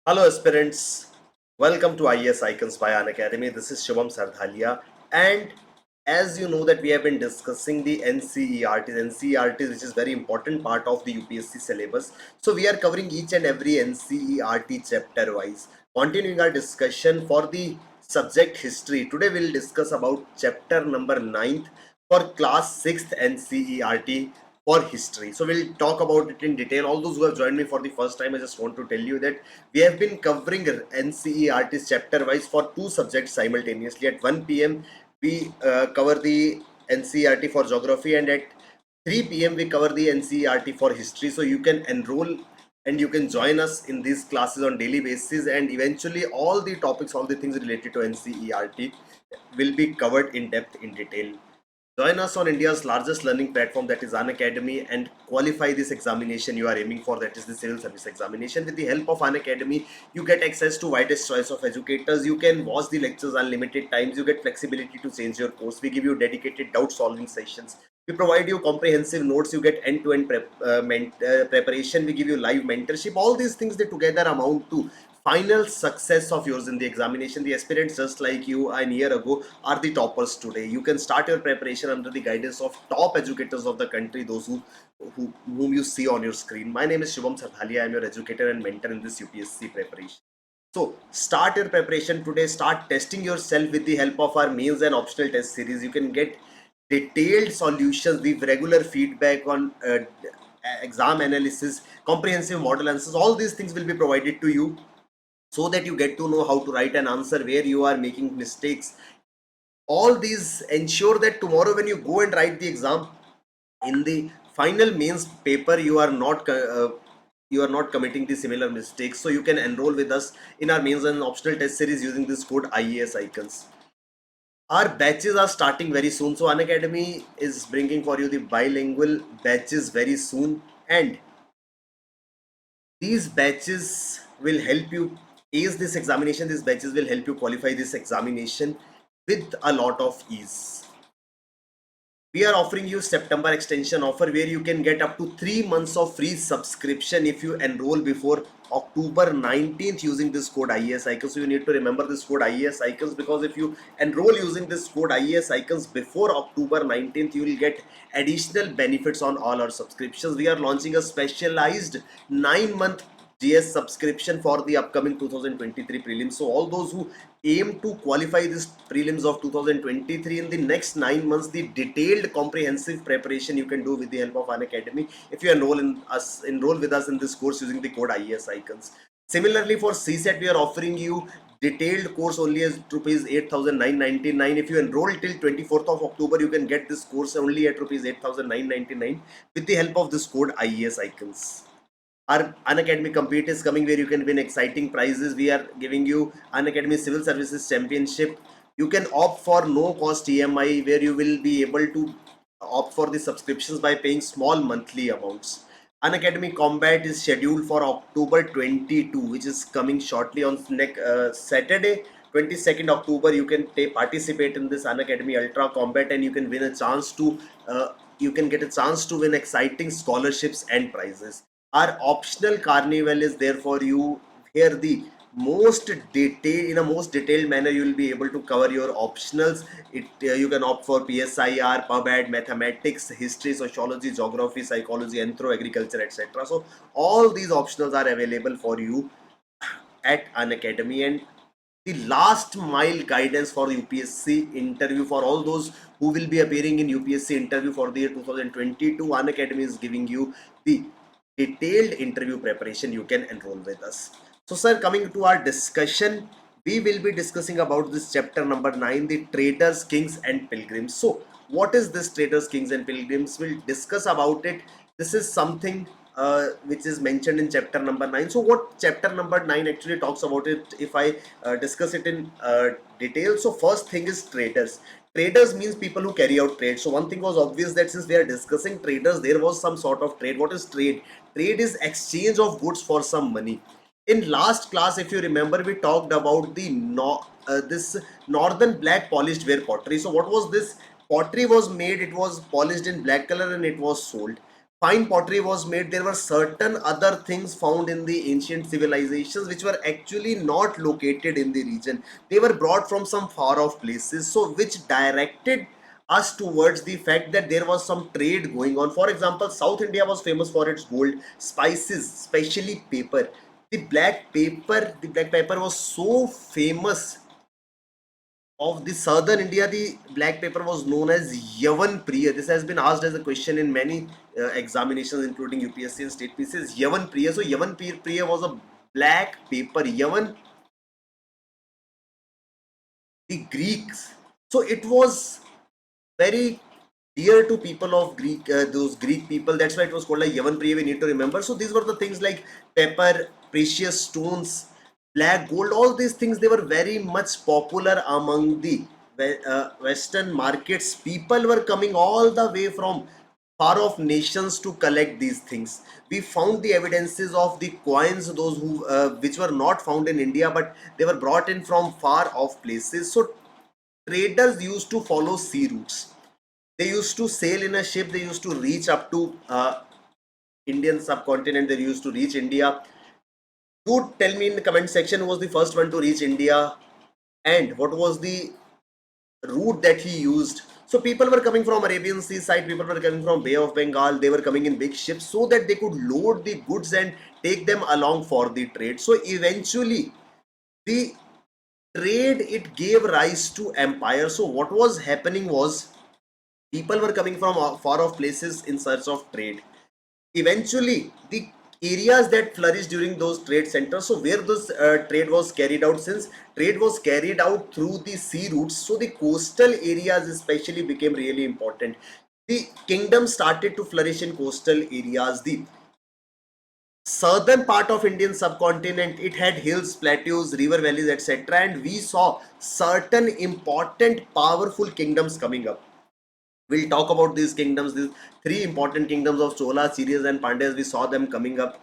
Hello aspirants, welcome to IAS Icons by Unacademy. This is Shubham Sardhalia, and as you know that we have been discussing the NCERT which is very important part of the UPSC syllabus. So we are covering each and every NCERT chapter wise. Continuing our discussion for the subject history, today we'll discuss about chapter number 9th for class 6th NCERT for history. So we'll talk about it in detail. All those who have joined me for the first time, I just want to tell you that we have been covering NCERT chapter wise for two subjects simultaneously. At 1 p.m. we cover the NCERT for geography, and at 3 p.m. we cover the NCERT for history. So you can enroll and you can join us in these classes on daily basis, and eventually all the topics, all the things related to NCERT will be covered in depth, in detail. Join us on India's largest learning platform, that is Unacademy, and qualify this examination you are aiming for, that is the civil service examination. With the help of Unacademy, you get access to widest choice of educators. You can watch the lectures unlimited times. You get flexibility to change your course. We give you dedicated doubt solving sessions. We provide you comprehensive notes. You get end-to-end preparation. We give you live mentorship. All these things, they together amount to final success of yours in the examination. The aspirants just like you a year ago are the toppers today. You can start your preparation under the guidance of top educators of the country, those whom you see on your screen. My name is Shubham Sardhalia. I am your educator and mentor in this UPSC preparation. So start your preparation today. Start testing yourself with the help of our mains and optional test series. You can get detailed solutions, the regular feedback on exam analysis, comprehensive model answers. All these things will be provided to you, so that you get to know how to write an answer, where you are making mistakes. All these ensure that tomorrow when you go and write the exam, in the final mains paper, you are not committing the similar mistakes. So you can enroll with us in our mains and optional test series using this code IAS Icons. Our batches are starting very soon, so Unacademy is bringing for you the bilingual batches very soon, and these batches will help you ace this examination. These batches will help you qualify this examination with a lot of ease. We are offering you September extension offer, where you can get up to 3 months of free subscription if you enroll before October 19th using this code IAS Icons. So you need to remember this code IAS Icons, because if you enroll using this code IAS Icons before October 19th, you will get additional benefits on all our subscriptions. We are launching a specialized 9-month GS subscription for the upcoming 2023 prelims. So all those who aim to qualify this prelims of 2023 in the next 9 months, the detailed comprehensive preparation you can do with the help of Unacademy if you enroll with us in this course using the code IAS Icons. Similarly, for CSET, we are offering you detailed course only as rupees 8,999. If you enroll till 24th of October, you can get this course only at rupees 8,999 with the help of this code IAS Icons. Our Unacademy Compete is coming, where you can win exciting prizes. We are giving you Unacademy Civil Services Championship. You can opt for no cost EMI, where you will be able to opt for the subscriptions by paying small monthly amounts. Unacademy Combat is scheduled for October 22, which is coming shortly on next Saturday, 22nd October. You can participate in this Unacademy Ultra Combat, and you can win a chance to you can get a chance to win exciting scholarships and prizes. Our optional carnival is there for you. Here the most most detailed manner you will be able to cover your optionals. You can opt for PSIR, PubAd, mathematics, history, sociology, geography, psychology, anthro, agriculture, etc. So all these optionals are available for you at Unacademy. And the last mile guidance for UPSC interview, for all those who will be appearing in UPSC interview for the year 2022, Unacademy is giving you the detailed interview preparation. You can enroll with us. So sir, coming to our discussion, we will be discussing about this chapter number 9, the traders, kings and pilgrims. So what is this traders, kings and pilgrims? We'll discuss about it. This is something which is mentioned in chapter number 9. So what chapter number 9 actually talks about it, if I discuss it in detail. So first thing is traders. Traders means people who carry out trade. So one thing was obvious, that since we are discussing traders, there was some sort of trade. What is trade? Trade is exchange of goods for some money. In last class, if you remember, we talked about the this northern black polished ware pottery. So what was this? Pottery was made, it was polished in black color, and it was sold. fine pottery was made. There were certain other things found in the ancient civilizations which were actually not located in the region. They were brought from some far off places, so which directed us towards the fact that there was some trade going on. For example, South India was famous for its gold, spices, especially paper. The black pepper was so famous of the southern India. The black pepper was known as Yavan Priya. This has been asked as a question in many examinations, including UPSC and state pieces. Yavan Priya. So Yavan Priya was a black pepper. Yavan, the Greeks. So it was very dear to people of Greek, those Greek people. That's why it was called like Yavan Priya. We need to remember. So these were the things like pepper, precious stones, black gold. All these things, they were very much popular among the Western markets. People were coming all the way from far off nations to collect these things. We found the evidences of the coins, those who which were not found in India, but they were brought in from far off places. So traders used to follow sea routes. They used to sail in a ship. They used to reach up to Indian subcontinent. They used to reach India. Do tell me in the comment section who was the first one to reach India and what was the route that he used. So people were coming from Arabian Sea side, people were coming from Bay of Bengal, they were coming in big ships so that they could load the goods and take them along for the trade. So eventually the trade, it gave rise to empire. So what was happening was people were coming from far off places in search of trade. Eventually the areas that flourished during those trade centers, so where this trade was carried out, since trade was carried out through the sea routes, so the coastal areas especially became really important. The kingdom started to flourish in coastal areas. The southern part of Indian subcontinent, it had hills, plateaus, river valleys, etc., and we saw certain important powerful kingdoms coming up. We'll talk about these kingdoms, these three important kingdoms of Chola, Sirius, and Pandyas. We saw them coming up.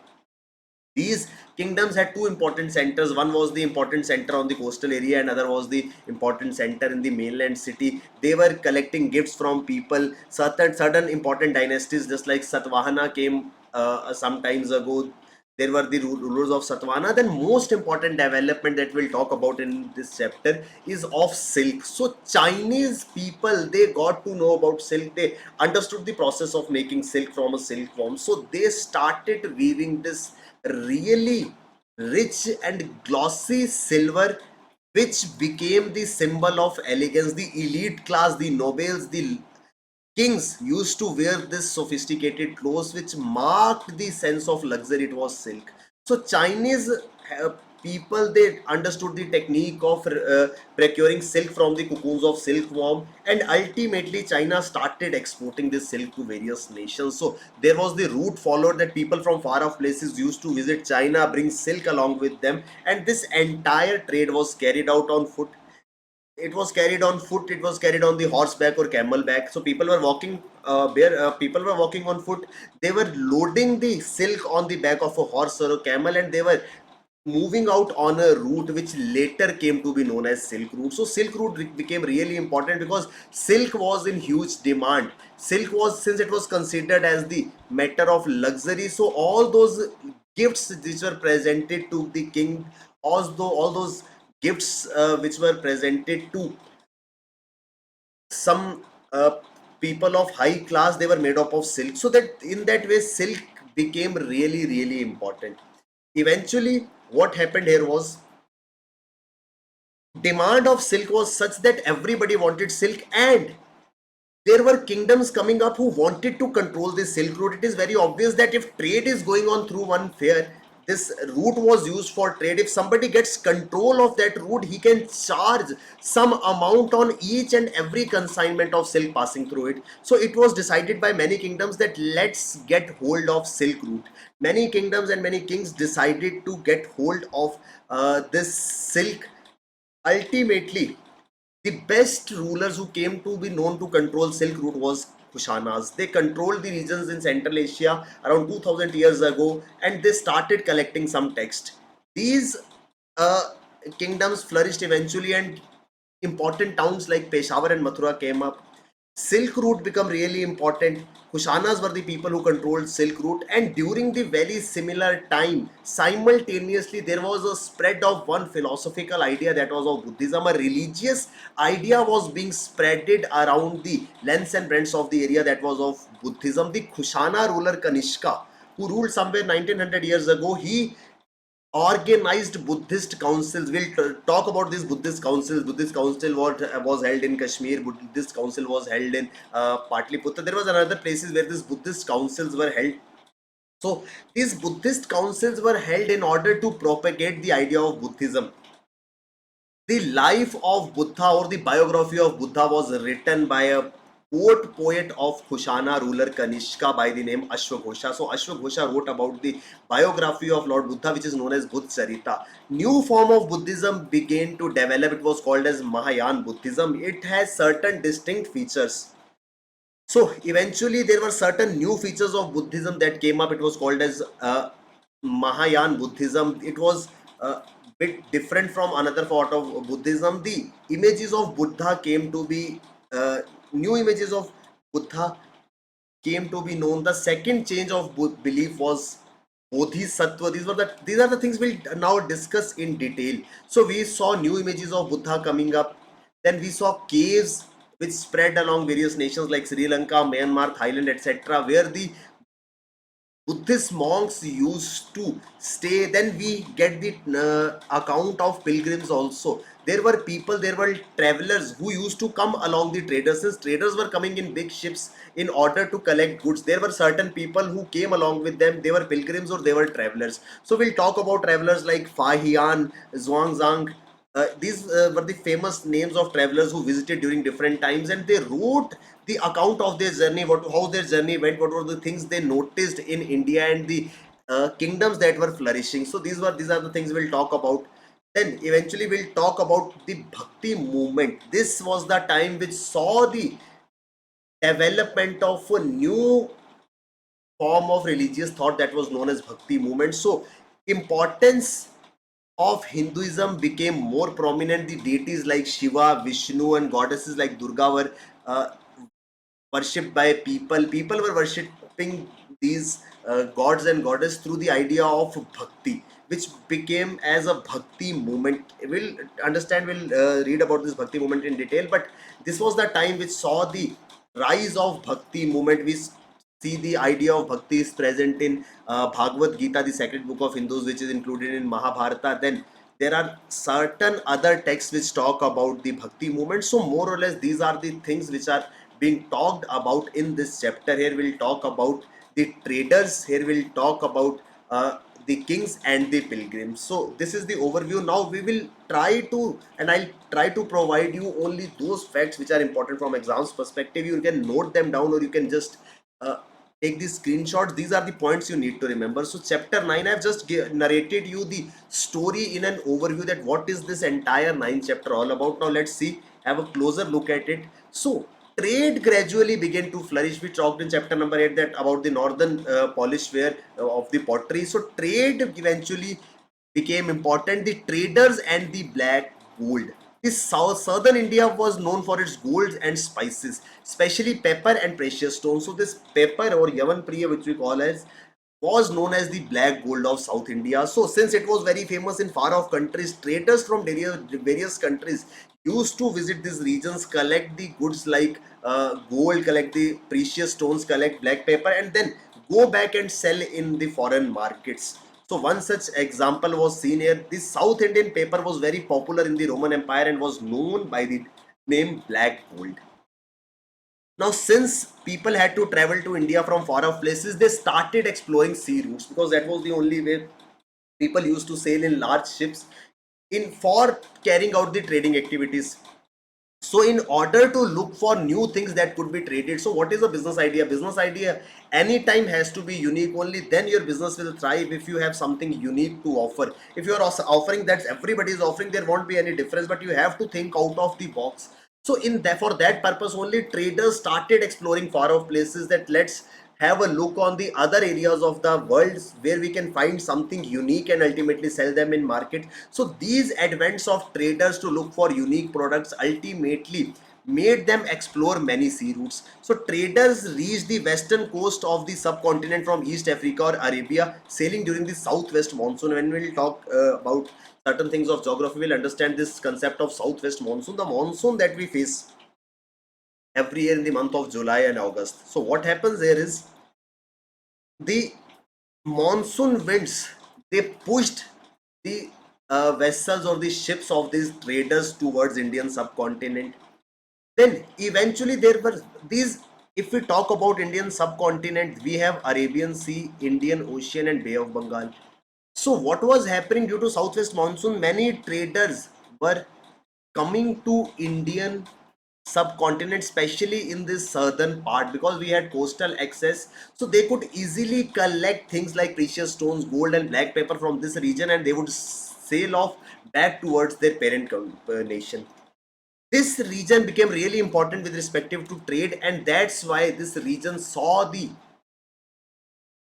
These kingdoms had two important centers. One was the important center on the coastal area, and other was the important center in the mainland city. They were collecting gifts from people. Certain important dynasties, just like Satwahana came some times ago. There were the rulers of Satwahana. Then most important development that we'll talk about in this chapter is of silk. So Chinese people, they got to know about silk. They understood the process of making silk from a silkworm. So they started weaving this really rich and glossy silver, which became the symbol of elegance. The elite class, the nobles, the kings used to wear this sophisticated clothes which marked the sense of luxury. It was silk. So Chinese people, they understood the technique of procuring silk from the cocoons of silkworm, and ultimately China started exporting this silk to various nations. So there was the route followed that people from far off places used to visit China, bring silk along with them, and this entire trade was carried out on foot. It was carried on foot, it was carried on the horseback or camelback. So people were walking people were walking on foot. They were loading the silk on the back of a horse or a camel, and they were moving out on a route which later came to be known as Silk Route. So Silk Route became really important because silk was in huge demand. Silk was, since it was considered as the matter of luxury, so all those gifts which were presented to the king, also all those gifts which were presented to some people of high class, they were made up of silk. So that in that way silk became really important. Eventually what happened here was demand of silk was such that everybody wanted silk, and there were kingdoms coming up who wanted to control this Silk Route. It is very obvious that if trade is going on through one fair, this route was used for trade. If somebody gets control of that route, he can charge some amount on each and every consignment of silk passing through it. So it was decided by many kingdoms that let's get hold of Silk Route. Many kingdoms and many kings decided to get hold of this silk. Ultimately, the best rulers who came to be known to control Silk Route was Kushanas. They controlled the regions in Central Asia around 2000 years ago, and they started collecting some text. These kingdoms flourished eventually, and important towns like Peshawar and Mathura came up. Silk route become really important. Kushanas were the people who controlled Silk route, and during the very similar time, simultaneously there was a spread of one philosophical idea that was of Buddhism. A religious idea was being spreaded around the lengths and breadths of the area that was of Buddhism. The Kushana ruler Kanishka, who ruled somewhere 1900 years ago, he organized Buddhist councils. We'll talk about these Buddhist councils. Buddhist council was held in Kashmir. Buddhist council was held in Patliputra. There was another places where these Buddhist councils were held. So these Buddhist councils were held in order to propagate the idea of Buddhism. The life of Buddha or the biography of Buddha was written by a poet of Kushana ruler Kanishka by the name Ashwagosha. So Ashwagosha wrote about the biography of Lord Buddha, which is known as Buddha Charita. New form of Buddhism began to develop. It was called as Mahayana Buddhism. It has certain distinct features. So eventually there were certain new features of Buddhism that came up. It was called as Mahayana Buddhism. It was a bit different from another part of Buddhism. The images of Buddha came to be new images of Buddha came to be known. The second change of belief was Bodhisattva. These are the things we'll now discuss in detail. So we saw new images of Buddha coming up. Then we saw caves which spread along various nations like Sri Lanka, Myanmar, Thailand, etc., where the Buddhist monks used to stay. Then we get the account of pilgrims also. There were people, there were travelers who used to come along the traders. Since traders were coming in big ships in order to collect goods, there were certain people who came along with them. They were pilgrims or they were travelers. So we'll talk about travelers like Fa Hian, Zhuangzang. These were the famous names of travelers who visited during different times, and they wrote the account of their journey, how their journey went, what were the things they noticed in India and the kingdoms that were flourishing. So these are the things we'll talk about. Then eventually we'll talk about the Bhakti movement. This was the time which saw the development of a new form of religious thought that was known as Bhakti movement. So importance of Hinduism became more prominent. The deities like Shiva, Vishnu, and goddesses like Durga were uh, worshipped by people. People were worshipping these gods and goddess through the idea of bhakti, which became as a bhakti movement. We'll understand, we'll read about this bhakti movement in detail, but this was the time which saw the rise of bhakti movement. We see the idea of bhakti is present in Bhagavad Gita, the sacred book of Hindus, which is included in Mahabharata. Then there are certain other texts which talk about the bhakti movement. So more or less these are the things which are being talked about in this chapter. Here we'll talk about the traders. Here we'll talk about the kings and the pilgrims. So this is the overview. Now we will try to, and I'll try to provide you only those facts which are important from exams perspective. You can note them down, or you can just uh, take these screenshots. These are the points you need to remember. So chapter 9, I've just narrated you the story in an overview, that what is this entire 9th chapter all about. Now let's see, have a closer look at it. So trade gradually began to flourish. We talked in chapter number 8 that about the northern Polish ware of the pottery. So trade eventually became important. The traders and the black gold. This southern India was known for its golds and spices, especially pepper and precious stones. So this pepper, or Yavan Priya, which we call as, was known as the black gold of South India. So since it was very famous in far off countries, traders from various countries used to visit these regions, collect the goods like gold, collect the precious stones, collect black pepper, and then go back and sell in the foreign markets. So one such example was seen here. The South Indian paper was very popular in the Roman Empire and was known by the name black gold. Now, since people had to travel to India from far off places, they started exploring sea routes, because that was the only way people used to sail in large ships in for carrying out the trading activities. So in order to look for new things that could be traded, so what is a business idea? Business idea anytime has to be unique. Only then your business will thrive, if you have something unique to offer. If you are also offering that everybody is offering, there won't be any difference, but you have to think out of the box. So in that, for that purpose only, traders started exploring far off places, that let's have a look on the other areas of the world where we can find something unique and ultimately sell them in market. So these advents of traders to look for unique products ultimately made them explore many sea routes. So traders reached the western coast of the subcontinent from East Africa or Arabia, sailing during the southwest monsoon. When we'll talk about certain things of geography, we'll understand this concept of southwest monsoon, the monsoon that we face every year in the month of July and August. So what happens there is the monsoon winds, they pushed the vessels or the ships of these traders towards Indian subcontinent. Then eventually there were these, if we talk about Indian subcontinent, we have Arabian Sea, Indian Ocean and Bay of Bengal. So what was happening due to southwest monsoon, many traders were coming to Indian subcontinent, especially in this southern part, because we had coastal access, so they could easily collect things like precious stones, gold and black pepper from this region, and they would sail off back towards their parent nation. This region became really important with respective to trade, and that's why this region saw the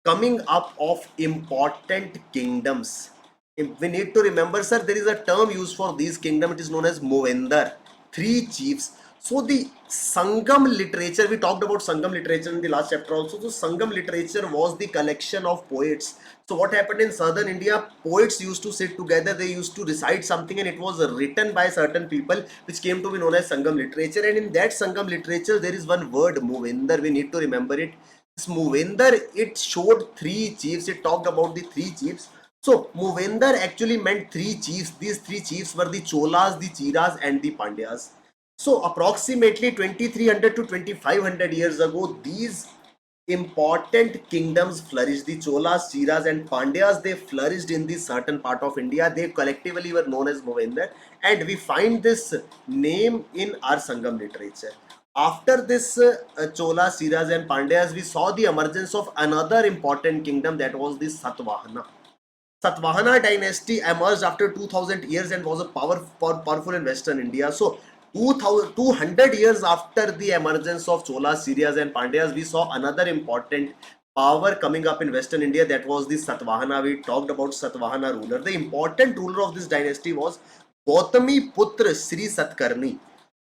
coming up of important kingdoms. We need to remember, sir, there is a term used for these kingdom. It is known as Movendar, three chiefs. So the Sangam literature, we talked about Sangam literature in the last chapter also. So Sangam literature was the collection of poets. So what happened in southern India, poets used to sit together, they used to recite something, and it was written by certain people, which came to be known as Sangam literature. And in that Sangam literature, there is one word, Movendar. We need to remember it. This Movendar, it showed three chiefs. It talked about the three chiefs. So Movendar actually meant three chiefs. These three chiefs were the Cholas, the Cheras and the Pandyas. So approximately 2300 to 2500 years ago, these important kingdoms flourished. The Cholas, Cheras and Pandyas, they flourished in the certain part of India. They collectively were known as Movendar, and we find this name in our Sangam literature. After this Cholas, Cheras and Pandyas, we saw the emergence of another important kingdom, that was the Satwahana. Satwahana Dynasty emerged after 2000 years and was a powerful in Western India. So 200 years after the emergence of Cholas, Cheras and Pandyas, we saw another important power coming up in Western India, that was the Satwahana. We talked about Satwahana ruler. The important ruler of this dynasty was Gautami Putra Sri Satkarni.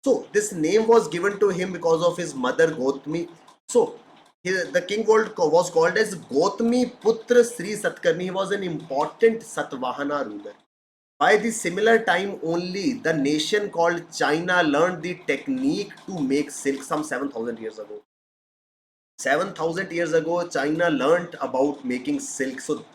So this name was given to him because of his mother Gautami. So the king was called as Gautami Putra Sri Satkarni. He was an important Satwahana ruler. By the similar time only, the nation called China learned the technique to make silk some 7,000 years ago. 7,000 years ago, China learned about making silk. So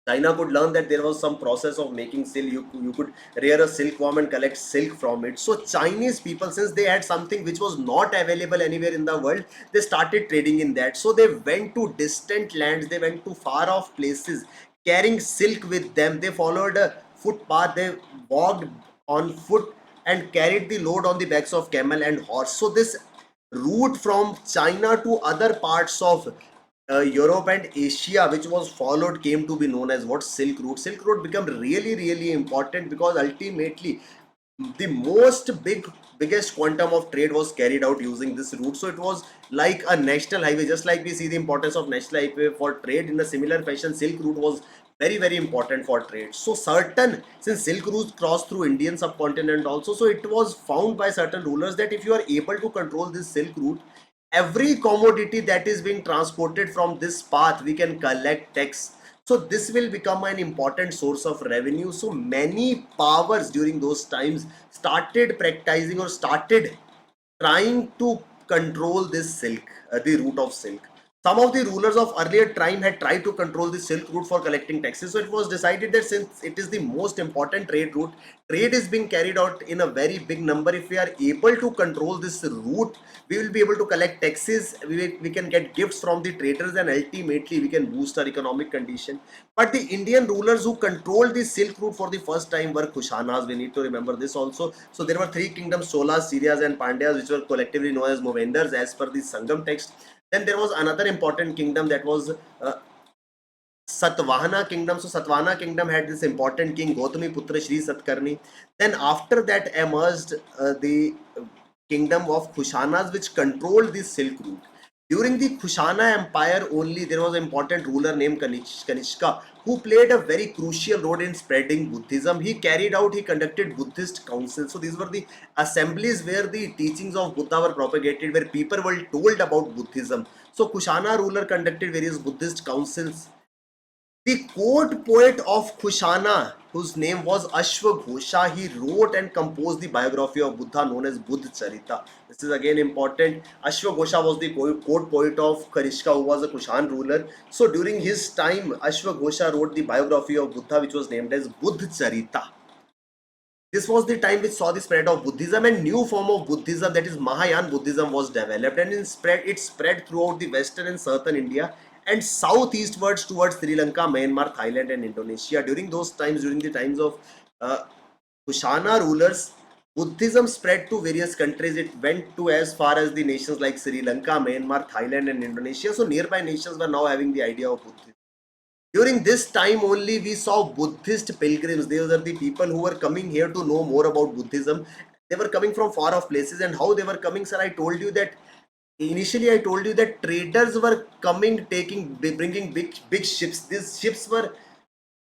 China could learn that there was some process of making silk. You could rear a silkworm and collect silk from it. So Chinese people, since they had something which was not available anywhere in the world, they started trading in that. So they went to distant lands, they went to far off places, carrying silk with them. They followed a footpath, they walked on foot and carried the load on the backs of camel and horse. So this route from China to other parts of Europe and Asia, which was followed, came to be known as what? Silk Route. Silk Route became really important because ultimately the biggest quantum of trade was carried out using this route. So it was like a national highway. Just like we see the importance of national highway for trade, in a similar fashion Silk Route was very important for trade. So since Silk Route crossed through Indian subcontinent also, so it was found by certain rulers that if you are able to control this Silk Route, every commodity that is being transported from this path, we can collect tax. So this will become an important source of revenue. So many powers during those times started practicing or started trying to control this silk, the route of silk. Some of the rulers of earlier time had tried to control the silk route for collecting taxes. So it was decided that since it is the most important trade route, trade is being carried out in a very big number. If we are able to control this route, we will be able to collect taxes, we can get gifts from the traders, and ultimately we can boost our economic condition. But the Indian rulers who controlled the silk route for the first time were Kushanas. We need to remember this also. So there were three kingdoms, Cholas, Cheras and Pandyas, which were collectively known as Movendars as per the Sangam text. Then there was another important kingdom, that was Satwahana kingdom. So Satwahana kingdom had this important king Gautami Putra Sri Satkarni. Then after that emerged the kingdom of Kushanas, which controlled the Silk Route. During the Kushana Empire only, there was an important ruler named Kanishka who played a very crucial role in spreading Buddhism. He conducted Buddhist Councils. So these were the assemblies where the teachings of Buddha were propagated, where people were told about Buddhism. So Kushana ruler conducted various Buddhist councils. The court poet of Kushana, whose name was Ashwagosha, he wrote and composed the biography of Buddha known as Buddha Charita. This is again important. Ashwagosha was the court poet of Kanishka, who was a Kushan ruler. So during his time, Ashwagosha wrote the biography of Buddha, which was named as Buddha Charita. This was the time which saw the spread of Buddhism, and new form of Buddhism, that is Mahayana Buddhism, was developed, and it spread throughout the western and southern India and southeastwards towards Sri Lanka, Myanmar, Thailand and Indonesia. During those times, during the times of uh, Kushana rulers, Buddhism spread to various countries. It went to as far as the nations like Sri Lanka, Myanmar, Thailand and Indonesia. So nearby nations were now having the idea of Buddhism. During this time only we saw Buddhist pilgrims. These are the people who were coming here to know more about Buddhism. They were coming from far off places, and how they were coming, sir, I told you that initially I told you that traders were coming, bringing big ships. These ships were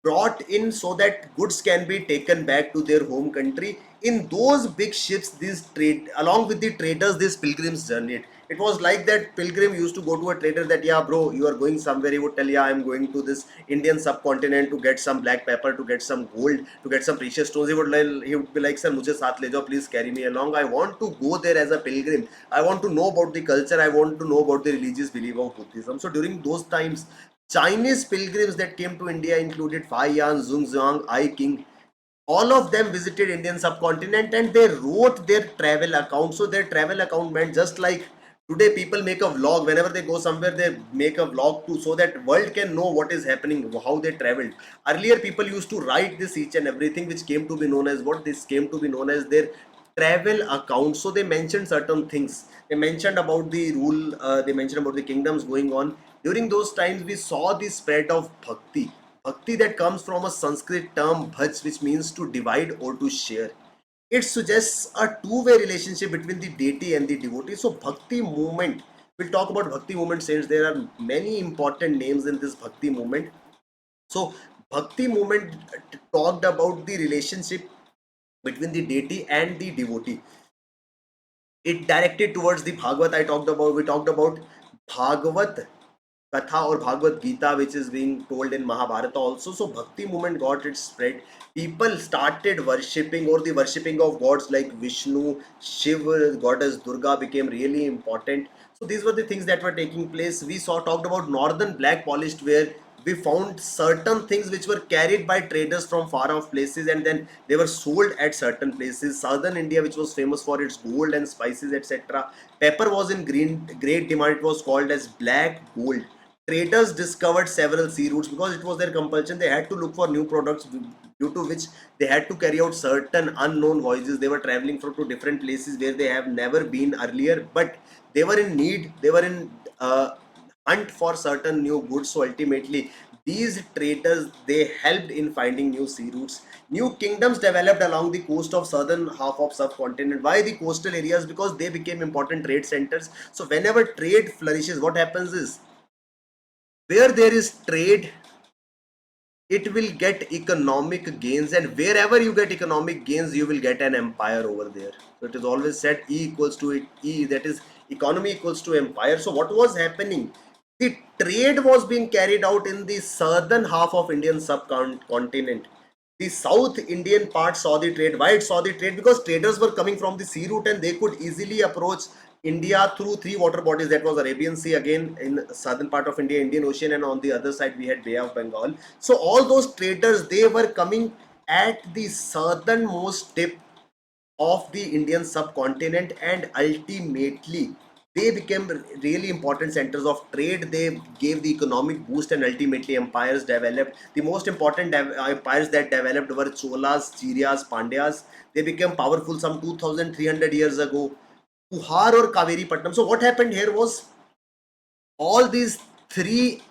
brought in so that goods can be taken back to their home country. In those big ships, these trade along with the traders, these pilgrims journeyed. It was like that pilgrim used to go to a trader that, yeah bro, you are going somewhere. He would tell, yeah, I'm going to this Indian subcontinent to get some black pepper, to get some gold, to get some precious stones. He would be like, sir, mujhe saath le jao, please carry me along. I want to go there as a pilgrim. I want to know about the culture. I want to know about the religious belief of Buddhism. So during those times, Chinese pilgrims that came to India included Fayan, Zhongzhuang, I King. All of them visited Indian subcontinent and they wrote their travel account. So their travel account meant, just like today people make a vlog whenever they go somewhere, they make a vlog too, so that world can know what is happening, how they traveled. Earlier people used to write this each and everything, which came to be known as what? This came to be known as their travel account. So they mentioned certain things. They mentioned about the rule, they mentioned about the kingdoms going on. During those times we saw the spread of bhakti. Bhakti, that comes from a Sanskrit term bhaj, which means to divide or to share. It suggests a two-way relationship between the deity and the devotee. So Bhakti movement, we'll talk about Bhakti movement since there are many important names in this Bhakti movement. So Bhakti movement talked about the relationship between the deity and the devotee. It directed towards the Bhagavad. We talked about Bhagavad Katha or Bhagavad Gita, which is being told in Mahabharata also. So Bhakti movement got its spread. People started worshipping, or the worshipping of gods like Vishnu, Shiva, goddess Durga became really important. So these were the things that were taking place. We talked about northern black polished, where we found certain things which were carried by traders from far off places and then they were sold at certain places. Southern India, which was famous for its gold and spices, etc. Pepper was in great demand. It was called as black gold. Traders discovered several sea routes because it was their compulsion. They had to look for new products, due to which they had to carry out certain unknown voyages. They were traveling from to different places where they have never been earlier, but they were in need. They were in hunt for certain new goods. So ultimately, these traders, they helped in finding new sea routes. New kingdoms developed along the coast of southern half of subcontinent. Why the coastal areas? Because they became important trade centers. So whenever trade flourishes, what happens is, where there is trade, it will get economic gains, and wherever you get economic gains, you will get an empire over there. So it is always said E equals to it, E, that is economy equals to empire. So what was happening? The trade was being carried out in the southern half of Indian subcontinent. The South Indian part saw the trade. Why it saw the trade? Because traders were coming from the sea route and they could easily approach India through three water bodies. That was Arabian Sea again in southern part of India, Indian Ocean, and on the other side we had Bay of Bengal. So all those traders, they were coming at the southernmost tip of the Indian subcontinent, and ultimately they became really important centers of trade. They gave the economic boost and ultimately empires developed. The most important empires that developed were Cholas, Chirias, Pandyas. They became powerful some 2300 years ago. Puhar or Kaveri Patnam. So what happened here was, all these three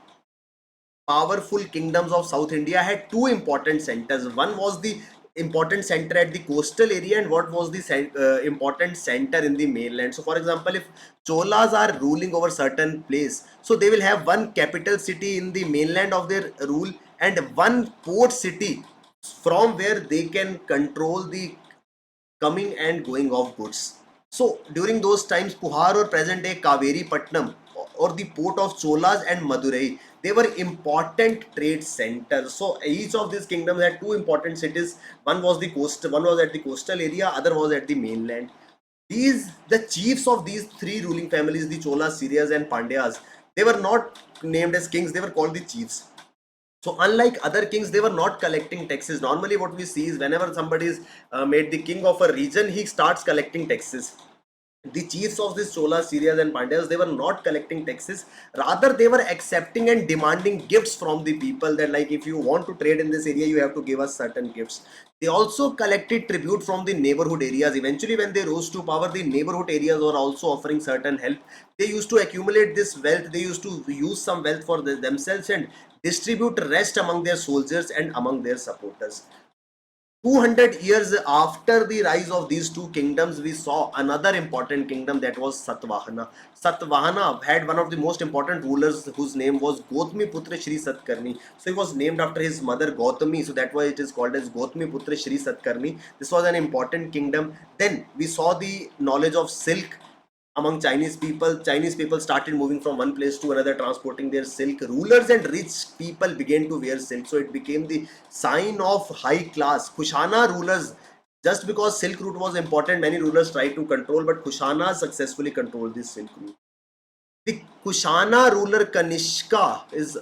powerful kingdoms of South India had two important centers. One was the important center at the coastal area and what was the important center in the mainland. So for example, if Cholas are ruling over certain place, so they will have one capital city in the mainland of their rule and one port city from where they can control the coming and going of goods. So during those times, Puhar or present day Kaveri Patnam or the port of Cholas and Madurai, they were important trade centers. So each of these kingdoms had two important cities. One was the coast, one was at the coastal area, other was at the mainland. The chiefs of these three ruling families, the Cholas, Syrias, and Pandyas, they were not named as kings; they were called the chiefs. So unlike other kings, they were not collecting taxes. Normally what we see is whenever somebody is made the king of a region, he starts collecting taxes. The chiefs of these Cholas, Syrias and Pandyas, they were not collecting taxes. Rather, they were accepting and demanding gifts from the people, that like if you want to trade in this area, you have to give us certain gifts. They also collected tribute from the neighborhood areas. Eventually, when they rose to power, the neighborhood areas were also offering certain help. They used to accumulate this wealth. They used to use some wealth for themselves and distribute rest among their soldiers and among their supporters. 200 years after the rise of these two kingdoms, we saw another important kingdom, that was Satvahana. Satvahana had one of the most important rulers whose name was Gautami Putra Shri Satkarni. So he was named after his mother Gautami. So that's why it is called as Gautami Putra Shri Satkarni. This was an important kingdom. Then we saw the knowledge of silk among Chinese people. Chinese people started moving from one place to another, transporting their silk. Rulers and rich people began to wear silk, so it became the sign of high class. Kushana rulers, just because silk route was important, many rulers tried to control, but Kushana successfully controlled the silk route. The Kushana ruler Kanishka is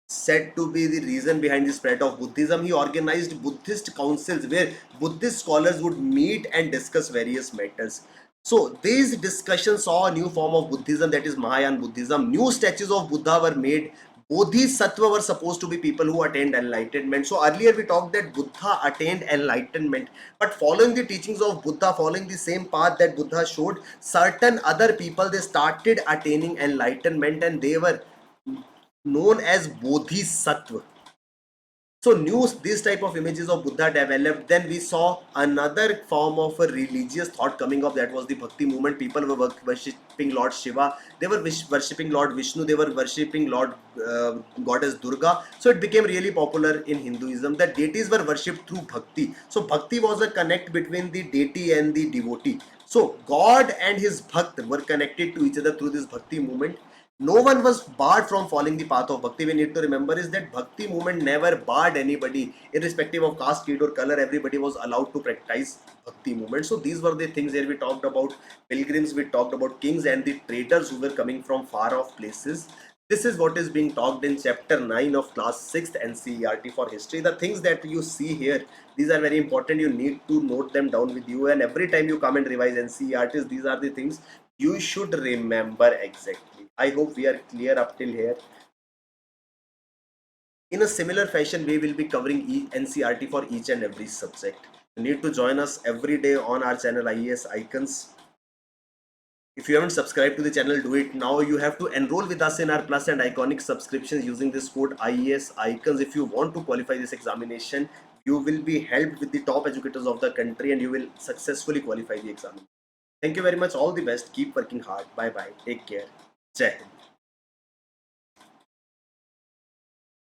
said to be the reason behind the spread of Buddhism. He organized Buddhist councils where Buddhist scholars would meet and discuss various matters. So these discussions saw a new form of Buddhism, that is Mahayana Buddhism. New statues of Buddha were made. Bodhisattva were supposed to be people who attained enlightenment. So earlier we talked that Buddha attained enlightenment, but following the teachings of Buddha, following the same path that Buddha showed, certain other people, they started attaining enlightenment and they were known as Bodhisattva. So these type of images of Buddha developed. Then we saw another form of a religious thought coming up, that was the Bhakti movement. People were worshipping Lord Shiva, they were worshipping Lord Vishnu, they were worshipping Lord Goddess Durga. So it became really popular in Hinduism. The deities were worshipped through bhakti. So bhakti was a connect between the deity and the devotee. So God and his bhakt were connected to each other through this Bhakti movement. No one was barred from following the path of bhakti. We need to remember is that Bhakti movement never barred anybody, irrespective of caste, creed or color. Everybody was allowed to practice Bhakti movement. So these were the things where we talked about pilgrims, we talked about kings and the traders who were coming from far off places. This is what is being talked in chapter 9 of class 6th NCERT for history. The things that you see here, these are very important. You need to note them down with you, and every time you come and revise NCERTs, these are the things you should remember exactly. I hope we are clear up till here. In a similar fashion, we will be covering NCERT for each and every subject. You need to join us every day on our channel IAS Icons. If you haven't subscribed to the channel, do it now. You have to enroll with us in our plus and iconic subscriptions using this code IAS Icons. If you want to qualify this examination, you will be helped with the top educators of the country and you will successfully qualify the exam. Thank you very much. All the best. Keep working hard. Bye bye. Take care. Jai Hind.